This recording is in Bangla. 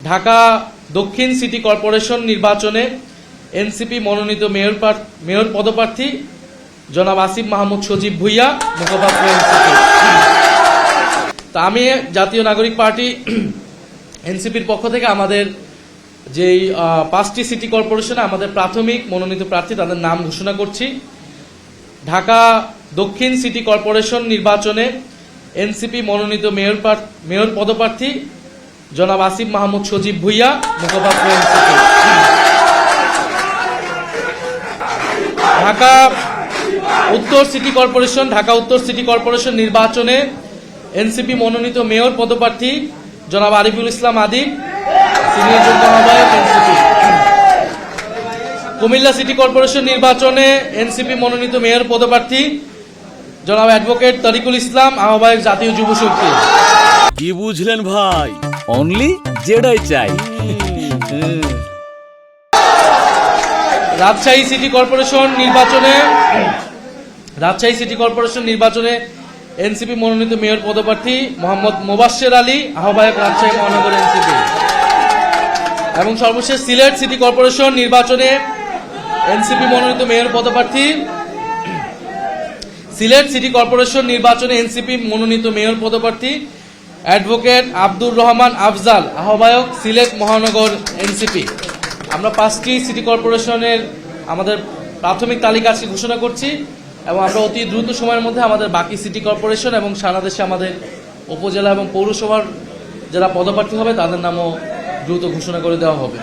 ঢাকা দক্ষিণ সিটি কর্পোরেশন নির্বাচনে এনসিপি মনোনীত মেয়র পদপ্রার্থী জনাব আসিফ মাহমুদ সজীব ভুইয়া, মুখপাত্র এনসিপি। তা আমি জাতীয় নাগরিক পার্টি এনসিপির পক্ষ থেকে আমাদের যেই 5টি সিটি কর্পোরেশনে আমাদের প্রাথমিক মনোনীত প্রার্থী তাদের নাম ঘোষণা করছি। ঢাকা দক্ষিণ সিটি কর্পোরেশন নির্বাচনে এনসিপি মনোনীত মেয়র পদপ্রার্থী জনাব আসিফ মাহমুদ সজীব ভুইয়া, মুখপাত্র এনসিপি। ঢাকা উত্তর সিটি কর্পোরেশন নির্বাচনে এনসিপি মনোনীত মেয়র পদপ্রার্থী জনাব আরিফুল ইসলাম আদিব, সিনিয়র যুগ্ম আহ্বায়ক এনসিপি। কুমিল্লা সিটি কর্পোরেশন নির্বাচনে এনসিপি মনোনীত মেয়র পদপ্রার্থী জনাব অ্যাডভোকেট তরিকুল ইসলাম, আহ্বায়ক জাতীয় যুব শক্তি। কি বুঝলেন ভাই? অনলি যেটাই চাই। রাজশাহী সিটি কর্পোরেশন নির্বাচনে এনসিপি মনোনীত মেয়র পদপ্রার্থী মোহাম্মদ মোবাশ্বের আলী, আহ্বায়ক রাজশাহী মহানগর এনসিপি। এবং সর্বশেষ সিলেট সিটি কর্পোরেশন নির্বাচনে এনসিপি মনোনীত মেয়র পদপ্রার্থী অ্যাডভোকেট আব্দুর রহমান আফজাল, আহ্বায়ক সিলেট মহানগর এনসিপি। আমরা 5টি সিটি কর্পোরেশনের আমাদের প্রাথমিক তালিকা আজকে ঘোষণা করছি এবং আমরা অতি দ্রুত সময়ের মধ্যে আমাদের বাকি সিটি কর্পোরেশন এবং সারা দেশে আমাদের উপজেলা এবং পৌরসভার যারা পদপ্রার্থী হবে তাদের নামও দ্রুত ঘোষণা করে দেওয়া হবে।